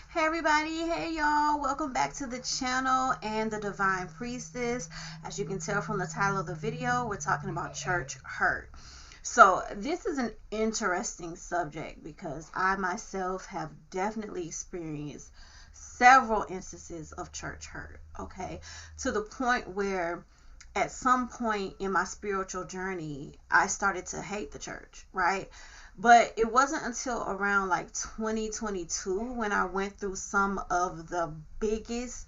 Hey everybody, hey y'all, welcome back to the channel and the Divine Priestess. As you can tell from the title of the video, we're talking about church hurt. So this is an interesting subject because I myself have definitely experienced several instances of church hurt, okay? To the point where at some point in my spiritual journey, I started to hate the church, right? But it wasn't until around like 2022 when I went through some of the biggest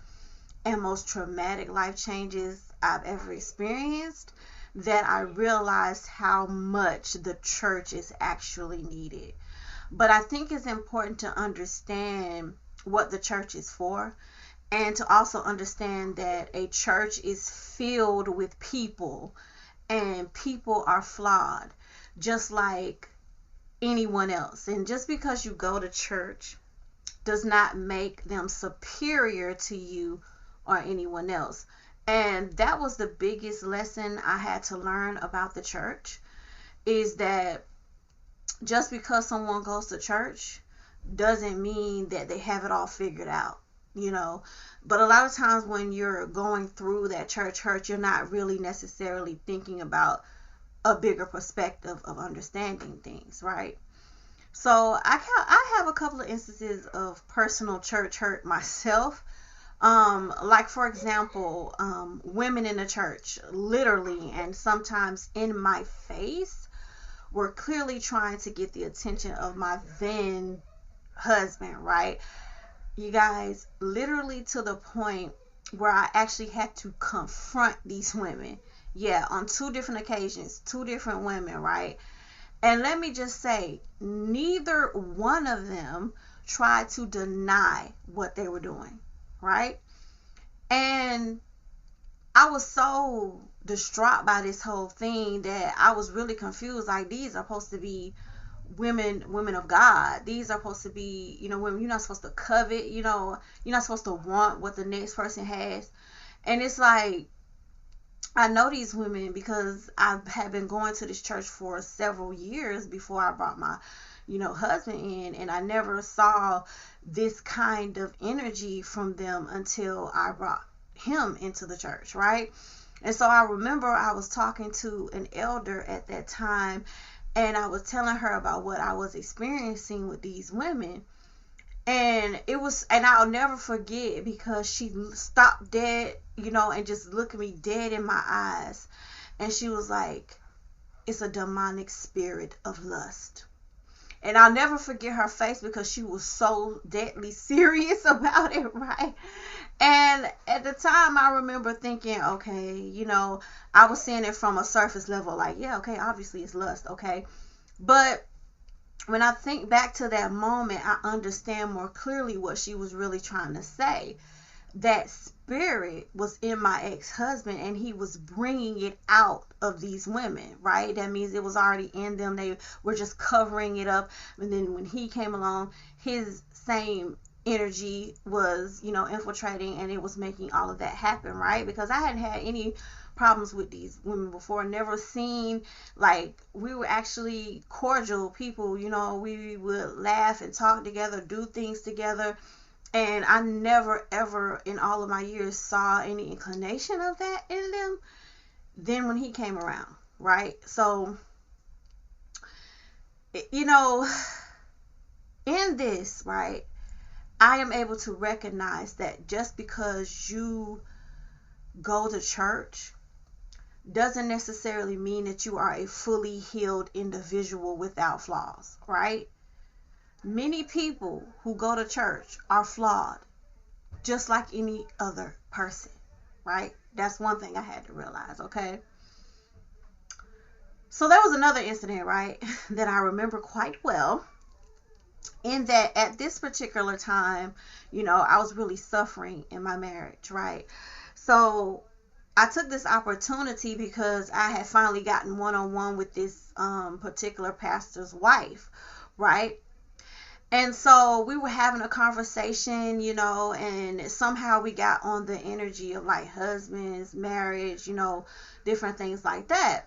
and most traumatic life changes I've ever experienced that I realized how much the church is actually needed. But I think it's important to understand what the church is for and to also understand that a church is filled with people and people are flawed just like anyone else. And just because you go to church does not make them superior to you or anyone else. And that was the biggest lesson I had to learn about the church is that just because someone goes to church doesn't mean that they have it all figured out, you know. But a lot of times when you're going through that church hurt, you're not really necessarily thinking about a bigger perspective of understanding things, right? So I have a couple of instances of personal church hurt myself. Like for example, women in the church, literally and sometimes in my face, were clearly trying to get the attention of my then husband, right? You guys, literally to the point where I actually had to confront these women. Yeah, on two different occasions, two different women, right? And let me just say, neither one of them tried to deny what they were doing, right? And I was so distraught by this whole thing that I was really confused. Like, these are supposed to be women of God. These are supposed to be, women. You're not supposed to covet, you're not supposed to want what the next person has. And it's like, I know these women because I had been going to this church for several years before I brought my, husband in, and I never saw this kind of energy from them until I brought him into the church, right? And so I remember I was talking to an elder at that time, and I was telling her about what I was experiencing with these women. And I'll never forget because she stopped dead, and just looked at me dead in my eyes. And she was like, it's a demonic spirit of lust. And I'll never forget her face because she was so deadly serious about it, right? And at the time, I remember thinking, okay, I was seeing it from a surface level, like, yeah, okay, obviously it's lust, okay. But when I think back to that moment, I understand more clearly what she was really trying to say. That spirit was in my ex-husband and he was bringing it out of these women, right? That means it was already in them. They were just covering it up. And then when he came along, his same energy was, infiltrating, and it was making all of that happen, right? Because I hadn't had any problems with these women before, never seen, like, we were actually cordial people, we would laugh and talk together, do things together, and I never ever in all of my years saw any inclination of that in them. Then when he came around, right? So, you know, in this, right, I am able to recognize that just because you go to church doesn't necessarily mean that you are a fully healed individual without flaws, right? Many people who go to church are flawed, just like any other person, right? That's one thing I had to realize, okay? So there was another incident, right, that I remember quite well, in that at this particular time, I was really suffering in my marriage, right? So I took this opportunity because I had finally gotten one on one with this particular pastor's wife, right? And so we were having a conversation, and somehow we got on the energy of like husbands, marriage, different things like that.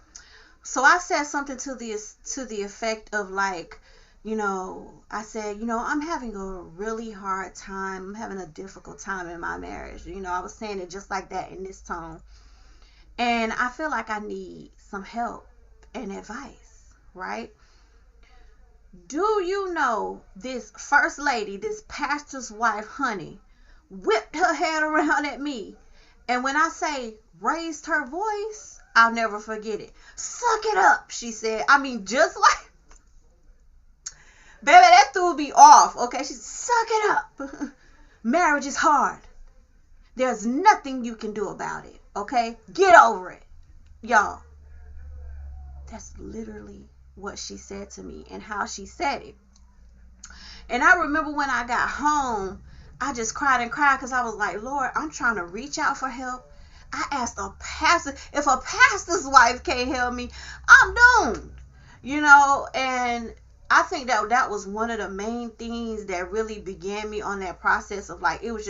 So I said something to the effect of like, I said, I'm having a really hard time. I'm having a difficult time in my marriage. I was saying it just like that in this tone. And I feel like I need some help and advice, right? Do you know this first lady, this pastor's wife, honey, whipped her head around at me. And when I say raised her voice, I'll never forget it. Suck it up, she said. I mean, just like, baby, that threw me off. Okay, she said, suck it up. Marriage is hard. There's nothing you can do about it. Okay, get over it. Y'all, that's literally what she said to me and how she said it. And I remember when I got home, I just cried and cried because I was like, Lord, I'm trying to reach out for help. I asked a pastor, if a pastor's wife can't help me, I'm doomed. And I think that was one of the main things that really began me on that process of like, it was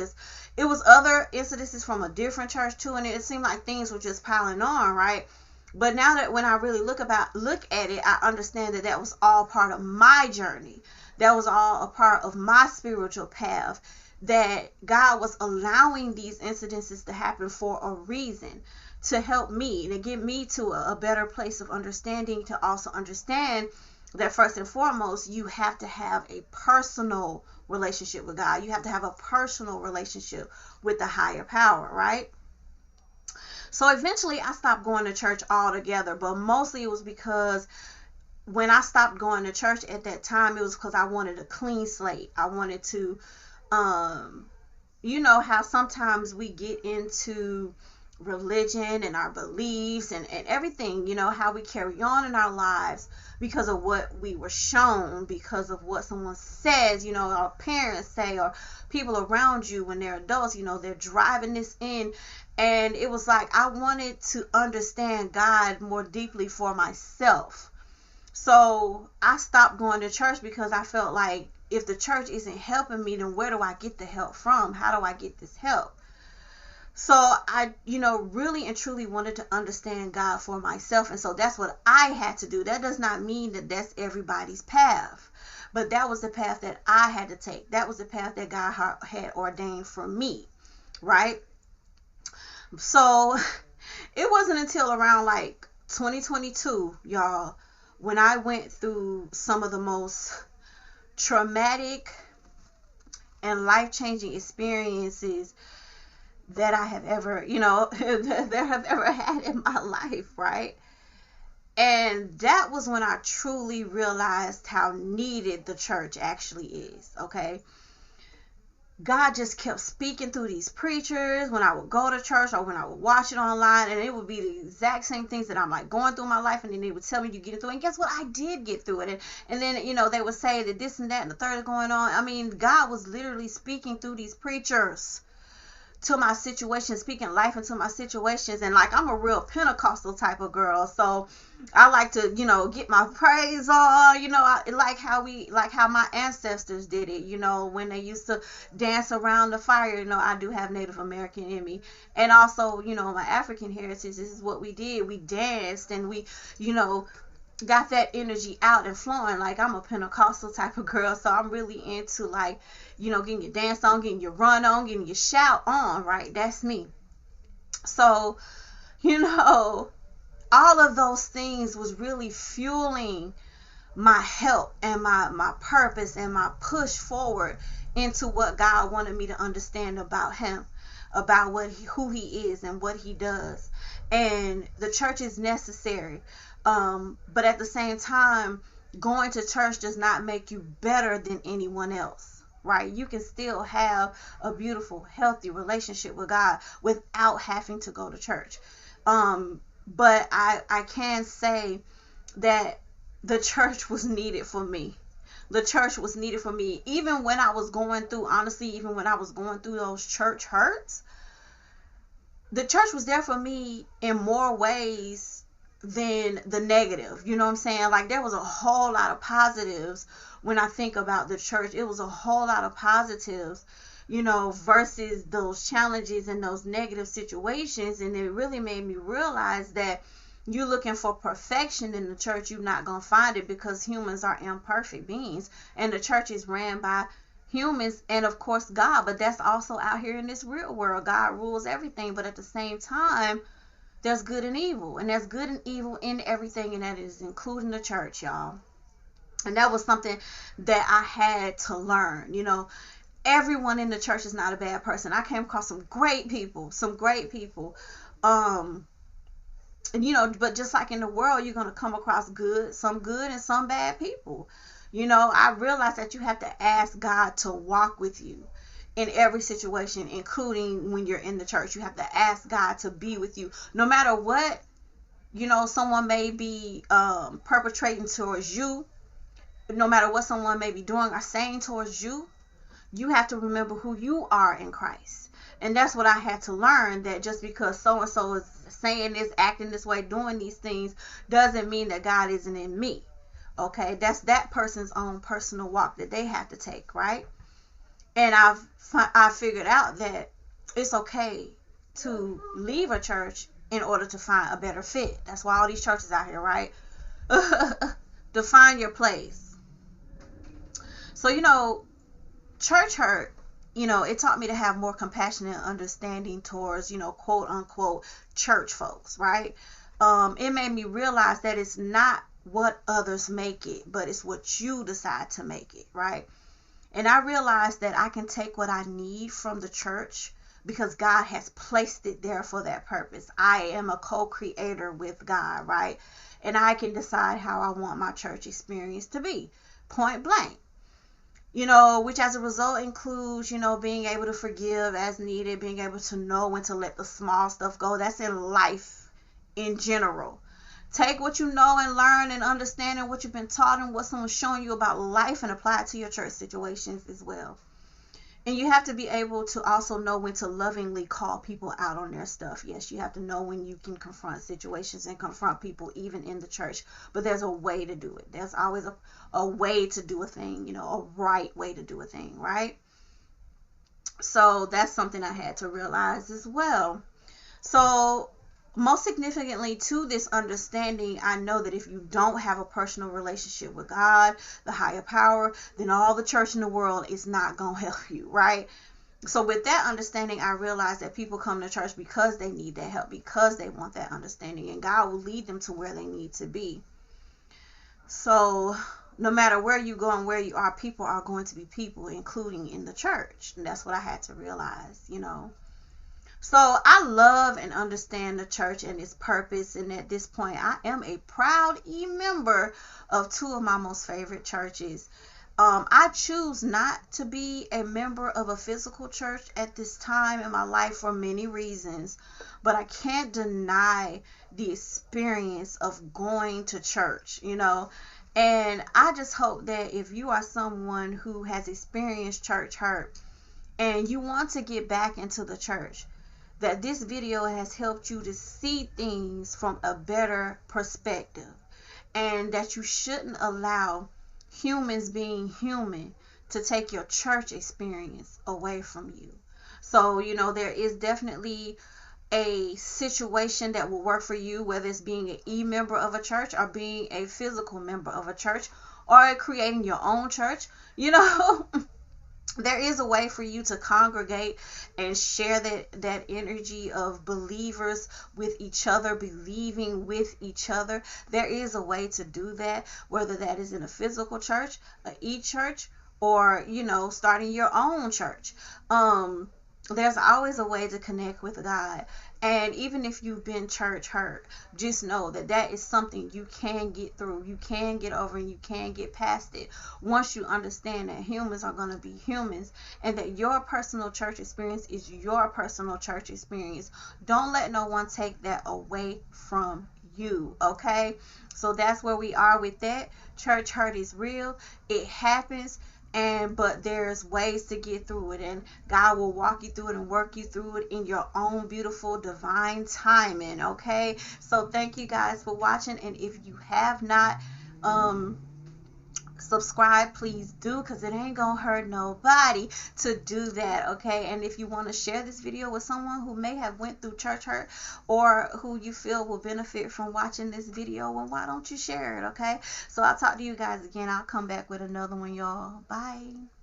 other incidences from a different church too, and it seemed like things were just piling on, right? But now that when I really look at it, I understand that was all part of my journey. That was all a part of my spiritual path, that God was allowing these incidences to happen for a reason, to help me, to get me to a better place of understanding, to also understand that first and foremost, you have to have a personal relationship with God. You have to have a personal relationship with the higher power, right? So eventually I stopped going to church altogether, but mostly it was because when I stopped going to church at that time, it was because I wanted a clean slate. I wanted to, how sometimes we get into religion and our beliefs and everything, how we carry on in our lives because of what we were shown, because of what someone says, our parents say, or people around you when they're adults, they're driving this in. And it was like I wanted to understand God more deeply for myself. So I stopped going to church because I felt like if the church isn't helping me, then where do I get the help from? How do I get this help? So I, really and truly wanted to understand God for myself. And so that's what I had to do. That does not mean that that's everybody's path. But that was the path that I had to take. That was the path that God had ordained for me, right? So it wasn't until around like 2022, y'all, when I went through some of the most traumatic and life-changing experiences that I have ever, that have ever had in my life, right? And that was when I truly realized how needed the church actually is, okay? God just kept speaking through these preachers when I would go to church or when I would watch it online, and it would be the exact same things that I'm like going through my life, and then they would tell me you get through it. And guess what? I did get through it. And then, they would say that this and that and the third is going on. I mean, God was literally speaking through these preachers to my situation, speaking life into my situations. And like, I'm a real Pentecostal type of girl, so I like to, get my praise on, I like how my ancestors did it, when they used to dance around the fire. I do have Native American in me, and also, my African heritage. This is what we did. We danced, and we, got that energy out and flowing. Like, I'm a Pentecostal type of girl, so I'm really into like, getting your dance on, getting your run on, getting your shout on, right? That's me. So, all of those things was really fueling my help and my purpose and my push forward into what God wanted me to understand about him, about who he is and what he does. And the church is necessary. But at the same time, going to church does not make you better than anyone else, right? You can still have a beautiful, healthy relationship with God without having to go to church. But I can say that the church was needed for me. The church was needed for me. Even when I was going through, honestly, even when I was going through those church hurts, the church was there for me in more ways than the negative. You know what I'm saying? Like, there was a whole lot of positives when I think about the church. It was a whole lot of positives, versus those challenges and those negative situations. And it really made me realize that You looking for perfection in the church, you're not going to find it, because humans are imperfect beings, and the church is ran by humans and of course God. But that's also out here in this real world. God rules everything, but at the same time, there's good and evil, and there's good and evil in everything, and that is including the church, y'all. And that was something that I had to learn. Everyone in the church is not a bad person. I came across some great people, but just like in the world, you're going to come across some good and some bad people. I realized that you have to ask God to walk with you in every situation, including when you're in the church. You have to ask God to be with you no matter what someone may be perpetrating towards you. No matter what someone may be doing or saying towards you, you have to remember who you are in Christ. And that's what I had to learn, that just because so and so is saying this, acting this way, doing these things, doesn't mean that God isn't in me. Okay, that's that person's own personal walk that they have to take, right? And I figured out that it's okay to leave a church in order to find a better fit. That's why all these churches out here, right? To find your place. So, church hurt, it taught me to have more compassion and understanding towards, quote unquote, church folks, right? It made me realize that it's not what others make it, but it's what you decide to make it, right? And I realized that I can take what I need from the church because God has placed it there for that purpose. I am a co-creator with God, right? And I can decide how I want my church experience to be, point blank. Which as a result includes, being able to forgive as needed, being able to know when to let the small stuff go. That's in life in general. Take what you know and learn and understand and what you've been taught and what someone's showing you about life and apply it to your church situations as well. And you have to be able to also know when to lovingly call people out on their stuff. Yes, you have to know when you can confront situations and confront people even in the church. But there's a way to do it. There's always a way to do a thing, a right way to do a thing, right? So that's something I had to realize as well. So most significantly to this understanding, I know that if you don't have a personal relationship with God, the higher power, then all the church in the world is not going to help you, right? So with that understanding, I realized that people come to church because they need that help, because they want that understanding, and God will lead them to where they need to be. So no matter where you go and where you are, people are going to be people, including in the church. And that's what I had to realize, So I love and understand the church and its purpose. And at this point, I am a proud member of two of my most favorite churches. I choose not to be a member of a physical church at this time in my life for many reasons. But I can't deny the experience of going to church, And I just hope that if you are someone who has experienced church hurt and you want to get back into the church, that this video has helped you to see things from a better perspective, and that you shouldn't allow humans being human to take your church experience away from you. So, there is definitely a situation that will work for you, whether it's being an member of a church or being a physical member of a church or creating your own church. There is a way for you to congregate and share that energy of believers with each other, believing with each other. There is a way to do that, whether that is in a physical church, an e-church, or, starting your own church. There's always a way to connect with God. And even if you've been church hurt, just know that is something you can get through, you can get over, and you can get past it once you understand that humans are going to be humans, and that your personal church experience is your personal church experience. Don't let no one take that away from you, okay? So that's where we are with that. Church hurt is real. It happens. But there's ways to get through it, and God will walk you through it and work you through it in your own beautiful divine timing. Okay, so thank you guys for watching, and if you have not subscribe, please do, because it ain't gonna hurt nobody to do that, okay? And if you want to share this video with someone who may have went through church hurt, or who you feel will benefit from watching this video, well, why don't you share it, okay? So I'll talk to you guys again. I'll come back with another one, y'all. Bye.